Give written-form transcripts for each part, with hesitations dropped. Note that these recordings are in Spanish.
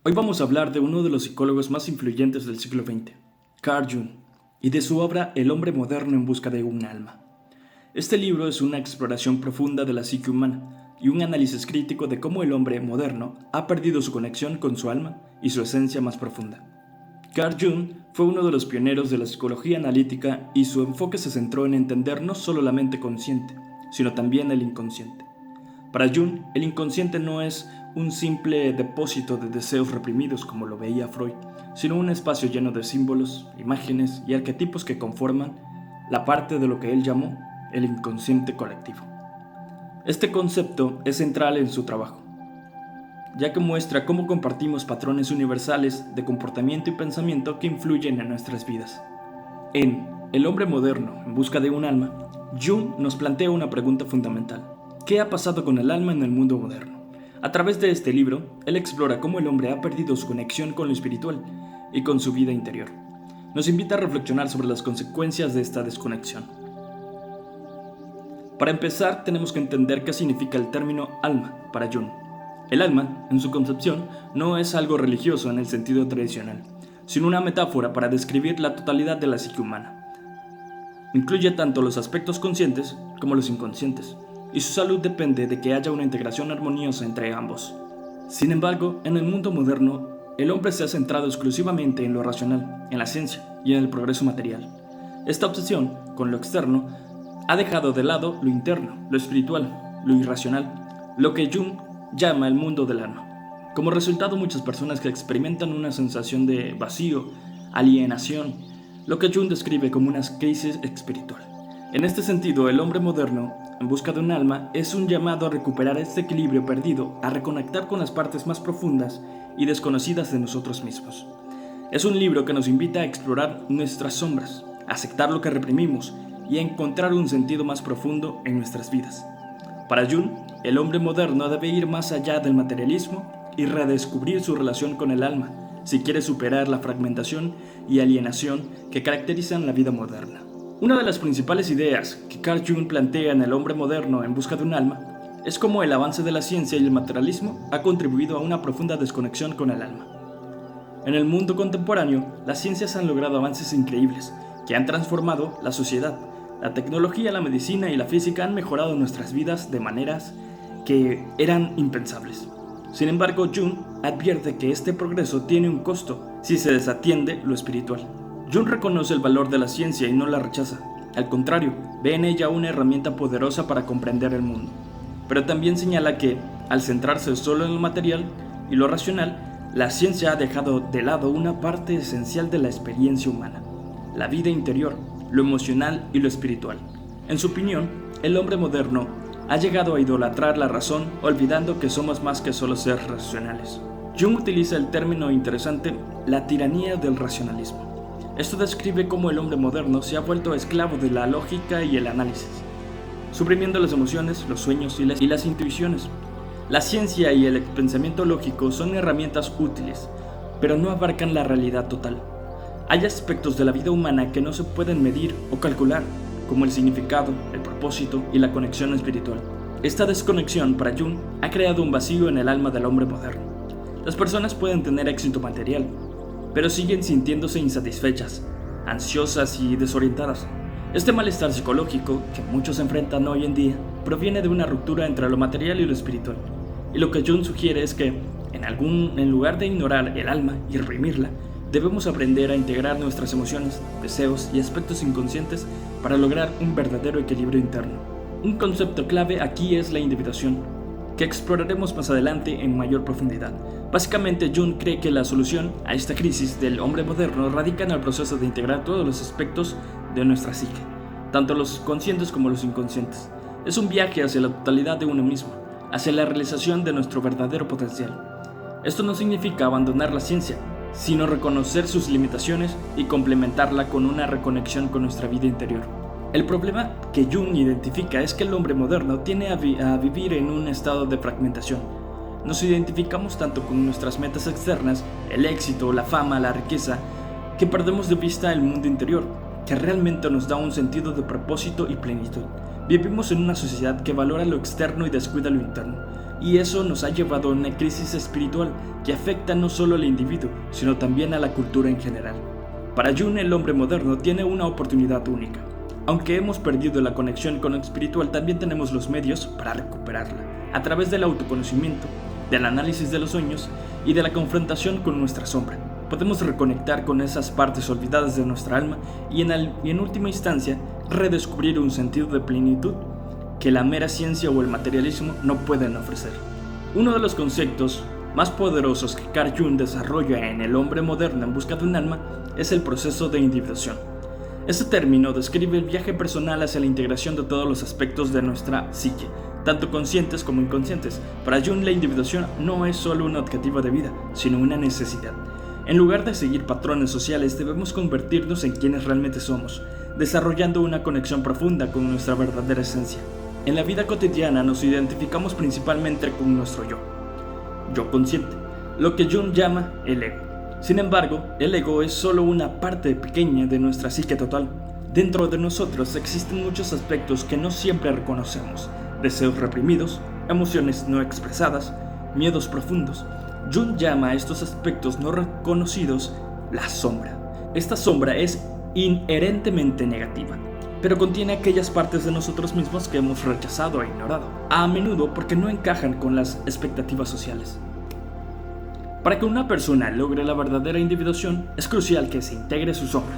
Hoy vamos a hablar de uno de los psicólogos más influyentes del siglo XX, Carl Jung, y de su obra El hombre moderno en busca de un alma. Este libro es una exploración profunda de la psique humana y un análisis crítico de cómo el hombre moderno ha perdido su conexión con su alma y su esencia más profunda. Carl Jung fue uno de los pioneros de la psicología analítica y su enfoque se centró en entender no solo la mente consciente, sino también el inconsciente. Para Jung, el inconsciente no es un simple depósito de deseos reprimidos como lo veía Freud, sino un espacio lleno de símbolos, imágenes y arquetipos que conforman la parte de lo que él llamó el inconsciente colectivo. Este concepto es central en su trabajo, ya que muestra cómo compartimos patrones universales de comportamiento y pensamiento que influyen en nuestras vidas. En El hombre moderno en busca de un alma, Jung nos plantea una pregunta fundamental. ¿Qué ha pasado con el alma en el mundo moderno? A través de este libro, él explora cómo el hombre ha perdido su conexión con lo espiritual y con su vida interior. Nos invita a reflexionar sobre las consecuencias de esta desconexión. Para empezar, tenemos que entender qué significa el término alma para Jung. El alma, en su concepción, no es algo religioso en el sentido tradicional, sino una metáfora para describir la totalidad de la psique humana. Incluye tanto los aspectos conscientes como los inconscientes, y su salud depende de que haya una integración armoniosa entre ambos. Sin embargo, en el mundo moderno, el hombre se ha centrado exclusivamente en lo racional, en la ciencia y en el progreso material. Esta obsesión con lo externo ha dejado de lado lo interno, lo espiritual, lo irracional, lo que Jung llama el mundo del alma. Como resultado, muchas personas que experimentan una sensación de vacío, alienación, lo que Jung describe como una crisis espiritual. En este sentido, el hombre moderno, en busca de un alma, es un llamado a recuperar este equilibrio perdido, a reconectar con las partes más profundas y desconocidas de nosotros mismos. Es un libro que nos invita a explorar nuestras sombras, a aceptar lo que reprimimos y a encontrar un sentido más profundo en nuestras vidas. Para Jung, el hombre moderno debe ir más allá del materialismo y redescubrir su relación con el alma, si quiere superar la fragmentación y alienación que caracterizan la vida moderna. Una de las principales ideas que Carl Jung plantea en El hombre moderno en busca de un alma es cómo el avance de la ciencia y el materialismo ha contribuido a una profunda desconexión con el alma. En el mundo contemporáneo, las ciencias han logrado avances increíbles que han transformado la sociedad. La tecnología, la medicina y la física han mejorado nuestras vidas de maneras que eran impensables. Sin embargo, Jung advierte que este progreso tiene un costo si se desatiende lo espiritual. Jung reconoce el valor de la ciencia y no la rechaza. Al contrario, ve en ella una herramienta poderosa para comprender el mundo. Pero también señala que, al centrarse solo en lo material y lo racional, la ciencia ha dejado de lado una parte esencial de la experiencia humana: la vida interior, lo emocional y lo espiritual. En su opinión, el hombre moderno ha llegado a idolatrar la razón, olvidando que somos más que solo seres racionales. Jung utiliza el término interesante, la tiranía del racionalismo. Esto describe cómo el hombre moderno se ha vuelto esclavo de la lógica y el análisis, suprimiendo las emociones, los sueños y las intuiciones. La ciencia y el pensamiento lógico son herramientas útiles, pero no abarcan la realidad total. Hay aspectos de la vida humana que no se pueden medir o calcular, como el significado, el propósito y la conexión espiritual. Esta desconexión para Jung ha creado un vacío en el alma del hombre moderno. Las personas pueden tener éxito material, pero siguen sintiéndose insatisfechas, ansiosas y desorientadas. Este malestar psicológico que muchos enfrentan hoy en día proviene de una ruptura entre lo material y lo espiritual. Y lo que Jung sugiere es que, en lugar de ignorar el alma y reprimirla, debemos aprender a integrar nuestras emociones, deseos y aspectos inconscientes para lograr un verdadero equilibrio interno. Un concepto clave aquí es la individuación, que exploraremos más adelante en mayor profundidad. Básicamente, Jung cree que la solución a esta crisis del hombre moderno radica en el proceso de integrar todos los aspectos de nuestra psique, tanto los conscientes como los inconscientes. Es un viaje hacia la totalidad de uno mismo, hacia la realización de nuestro verdadero potencial. Esto no significa abandonar la ciencia, sino reconocer sus limitaciones y complementarla con una reconexión con nuestra vida interior. El problema que Jung identifica es que el hombre moderno tiende a vivir en un estado de fragmentación. Nos identificamos tanto con nuestras metas externas, el éxito, la fama, la riqueza, que perdemos de vista el mundo interior, que realmente nos da un sentido de propósito y plenitud. Vivimos en una sociedad que valora lo externo y descuida lo interno. y eso nos ha llevado a una crisis espiritual que afecta no solo al individuo, sino también a la cultura en general. Para Jung, el hombre moderno tiene una oportunidad única. Aunque hemos perdido la conexión con lo espiritual, también tenemos los medios para recuperarla, a través del autoconocimiento, del análisis de los sueños y de la confrontación con nuestra sombra. Podemos reconectar con esas partes olvidadas de nuestra alma y en última instancia redescubrir un sentido de plenitud que la mera ciencia o el materialismo no pueden ofrecer. Uno de los conceptos más poderosos que Carl Jung desarrolla en El hombre moderno en busca de un alma es el proceso de individuación. Este término describe el viaje personal hacia la integración de todos los aspectos de nuestra psique, tanto conscientes como inconscientes. Para Jung, la individuación no es solo un objetivo de vida, sino una necesidad. En lugar de seguir patrones sociales, debemos convertirnos en quienes realmente somos, desarrollando una conexión profunda con nuestra verdadera esencia. En la vida cotidiana nos identificamos principalmente con nuestro yo consciente, lo que Jung llama el ego. Sin embargo, el ego es solo una parte pequeña de nuestra psique total. Dentro de nosotros existen muchos aspectos que no siempre reconocemos: deseos reprimidos, emociones no expresadas, miedos profundos. Jung llama a estos aspectos no reconocidos la sombra. Esta sombra es inherentemente negativa, pero contiene aquellas partes de nosotros mismos que hemos rechazado e ignorado, a menudo porque no encajan con las expectativas sociales. Para que una persona logre la verdadera individuación, es crucial que se integre su sombra.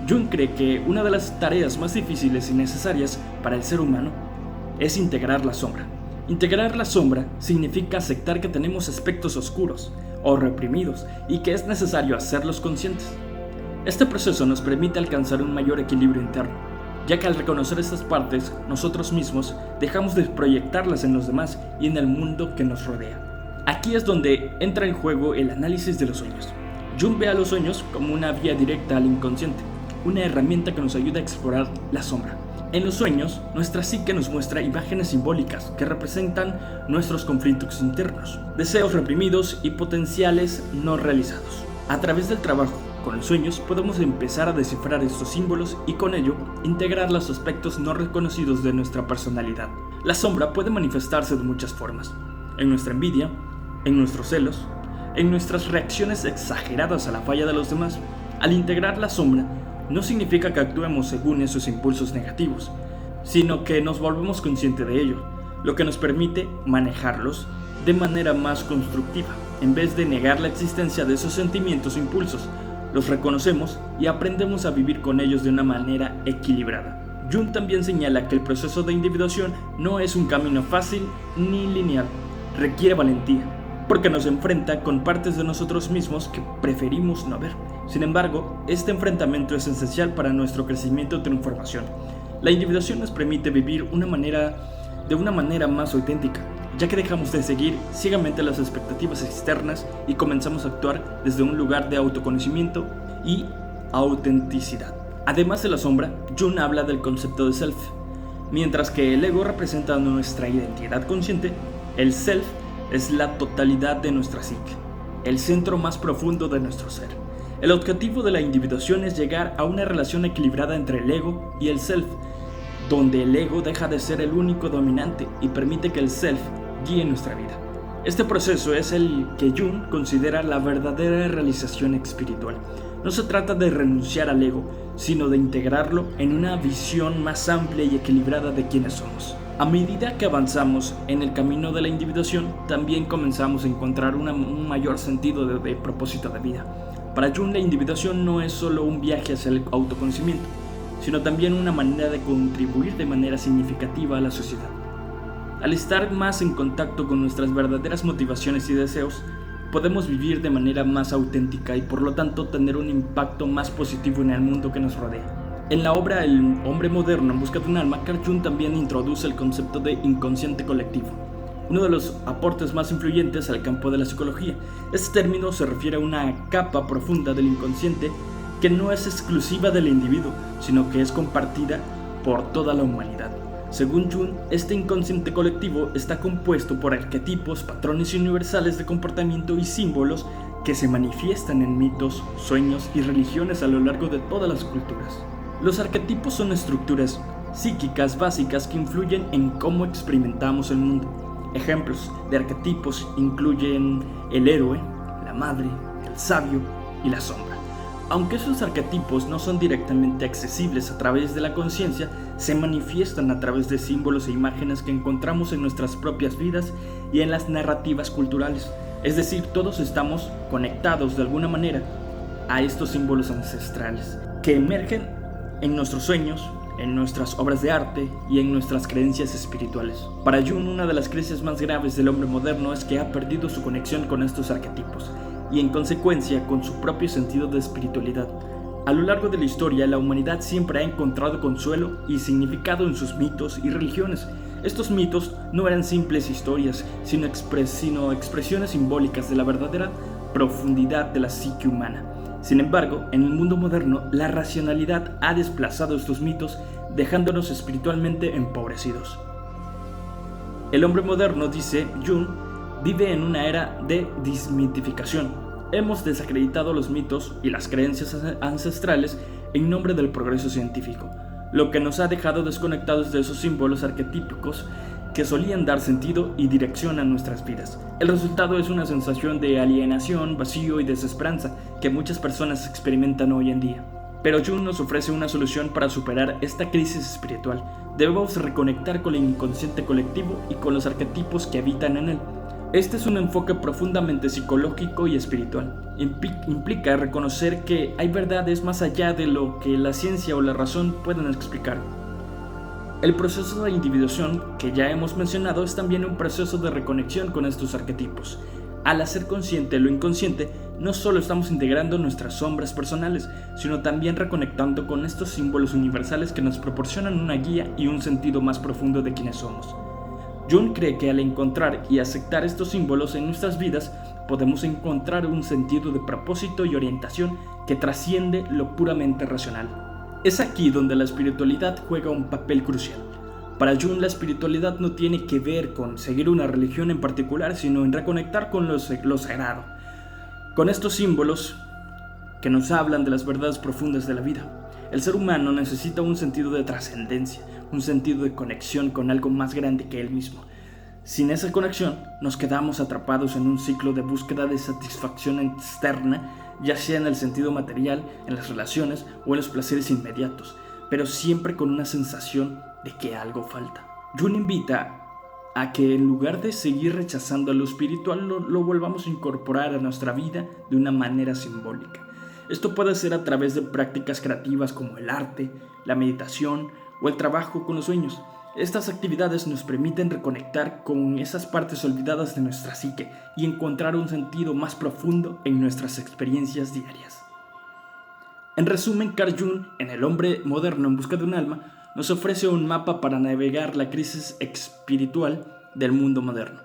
Jung cree que una de las tareas más difíciles y necesarias para el ser humano es integrar la sombra. Integrar la sombra significa aceptar que tenemos aspectos oscuros o reprimidos y que es necesario hacerlos conscientes. Este proceso nos permite alcanzar un mayor equilibrio interno, ya que al reconocer estas partes, nosotros mismos dejamos de proyectarlas en los demás y en el mundo que nos rodea. Aquí es donde entra en juego el análisis de los sueños. Jung ve a los sueños como una vía directa al inconsciente, una herramienta que nos ayuda a explorar la sombra. En los sueños, nuestra psique nos muestra imágenes simbólicas que representan nuestros conflictos internos, deseos reprimidos y potenciales no realizados. A través del trabajo con los sueños podemos empezar a descifrar estos símbolos y con ello integrar los aspectos no reconocidos de nuestra personalidad. La sombra puede manifestarse de muchas formas: en nuestra envidia, en nuestros celos, en nuestras reacciones exageradas a la falla de los demás. Al integrar la sombra, no significa que actuemos según esos impulsos negativos, sino que nos volvemos conscientes de ello, lo que nos permite manejarlos de manera más constructiva. En vez de negar la existencia de esos sentimientos o impulsos, los reconocemos y aprendemos a vivir con ellos de una manera equilibrada. Jung también señala que el proceso de individuación no es un camino fácil ni lineal, requiere valentía, porque nos enfrenta con partes de nosotros mismos que preferimos no ver. Sin embargo, este enfrentamiento es esencial para nuestro crecimiento y transformación. La individuación nos permite vivir de una manera más auténtica, ya que dejamos de seguir ciegamente las expectativas externas y comenzamos a actuar desde un lugar de autoconocimiento y autenticidad. Además de la sombra, Jung habla del concepto de self. Mientras que el ego representa nuestra identidad consciente, el self es la totalidad de nuestra psique, el centro más profundo de nuestro ser. El objetivo de la individuación es llegar a una relación equilibrada entre el ego y el self, donde el ego deja de ser el único dominante y permite que el self guíe nuestra vida. Este proceso es el que Jung considera la verdadera realización espiritual. No se trata de renunciar al ego, sino de integrarlo en una visión más amplia y equilibrada de quiénes somos. A medida que avanzamos en el camino de la individuación, también comenzamos a encontrar un mayor sentido de propósito de vida. Para Jung, la individuación no es solo un viaje hacia el autoconocimiento, sino también una manera de contribuir de manera significativa a la sociedad. Al estar más en contacto con nuestras verdaderas motivaciones y deseos, podemos vivir de manera más auténtica y por lo tanto tener un impacto más positivo en el mundo que nos rodea. En la obra El hombre moderno en busca de un alma, Carl Jung también introduce el concepto de inconsciente colectivo, uno de los aportes más influyentes al campo de la psicología. Este término se refiere a una capa profunda del inconsciente que no es exclusiva del individuo, sino que es compartida por toda la humanidad. Según Jung, este inconsciente colectivo está compuesto por arquetipos, patrones universales de comportamiento y símbolos que se manifiestan en mitos, sueños y religiones a lo largo de todas las culturas. Los arquetipos son estructuras psíquicas básicas que influyen en cómo experimentamos el mundo. Ejemplos de arquetipos incluyen el héroe, la madre, el sabio y la sombra. Aunque esos arquetipos no son directamente accesibles a través de la conciencia, se manifiestan a través de símbolos e imágenes que encontramos en nuestras propias vidas y en las narrativas culturales. Es decir, todos estamos conectados de alguna manera a estos símbolos ancestrales que emergen en nuestros sueños, en nuestras obras de arte y en nuestras creencias espirituales. Para Jung, una de las crisis más graves del hombre moderno es que ha perdido su conexión con estos arquetipos y en consecuencia con su propio sentido de espiritualidad. A lo largo de la historia, la humanidad siempre ha encontrado consuelo y significado en sus mitos y religiones. Estos mitos no eran simples historias, sino expresiones simbólicas de la verdadera profundidad de la psique humana. Sin embargo, en el mundo moderno, la racionalidad ha desplazado estos mitos, dejándonos espiritualmente empobrecidos. El hombre moderno, dice Jung, vive en una era de desmitificación. Hemos desacreditado los mitos y las creencias ancestrales en nombre del progreso científico, lo que nos ha dejado desconectados de esos símbolos arquetípicos que solían dar sentido y dirección a nuestras vidas. El resultado es una sensación de alienación, vacío y desesperanza que muchas personas experimentan hoy en día. Pero Jung nos ofrece una solución para superar esta crisis espiritual. Debemos reconectar con el inconsciente colectivo y con los arquetipos que habitan en él. Este es un enfoque profundamente psicológico y espiritual. Implica reconocer que hay verdades más allá de lo que la ciencia o la razón pueden explicar. El proceso de individuación que ya hemos mencionado es también un proceso de reconexión con estos arquetipos. Al hacer consciente lo inconsciente, no solo estamos integrando nuestras sombras personales, sino también reconectando con estos símbolos universales que nos proporcionan una guía y un sentido más profundo de quienes somos. Jung cree que al encontrar y aceptar estos símbolos en nuestras vidas, podemos encontrar un sentido de propósito y orientación que trasciende lo puramente racional. Es aquí donde la espiritualidad juega un papel crucial. Para Jung, la espiritualidad no tiene que ver con seguir una religión en particular, sino en reconectar con lo sagrado, con estos símbolos que nos hablan de las verdades profundas de la vida. El ser humano necesita un sentido de trascendencia, un sentido de conexión con algo más grande que él mismo. Sin esa conexión, nos quedamos atrapados en un ciclo de búsqueda de satisfacción externa, ya sea en el sentido material, en las relaciones o en los placeres inmediatos, pero siempre con una sensación de que algo falta. Jung invita a que en lugar de seguir rechazando lo espiritual, lo volvamos a incorporar a nuestra vida de una manera simbólica. Esto puede ser a través de prácticas creativas como el arte, la meditación o el trabajo con los sueños. Estas actividades nos permiten reconectar con esas partes olvidadas de nuestra psique y encontrar un sentido más profundo en nuestras experiencias diarias. En resumen, Carl Jung, en El hombre moderno en busca de un alma, nos ofrece un mapa para navegar la crisis espiritual del mundo moderno.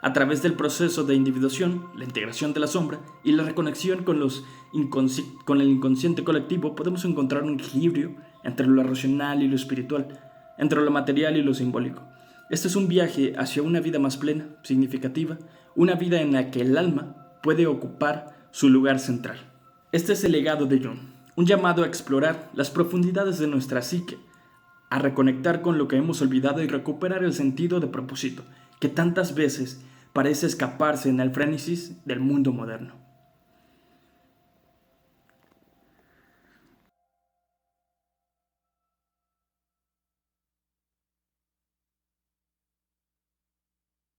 A través del proceso de individuación, la integración de la sombra y la reconexión con el inconsciente colectivo, podemos encontrar un equilibrio entre lo racional y lo espiritual, entre lo material y lo simbólico. Este es un viaje hacia una vida más plena, significativa, una vida en la que el alma puede ocupar su lugar central. Este es el legado de Jung, un llamado a explorar las profundidades de nuestra psique, a reconectar con lo que hemos olvidado y recuperar el sentido de propósito, que tantas veces parece escaparse en el frenesí del mundo moderno.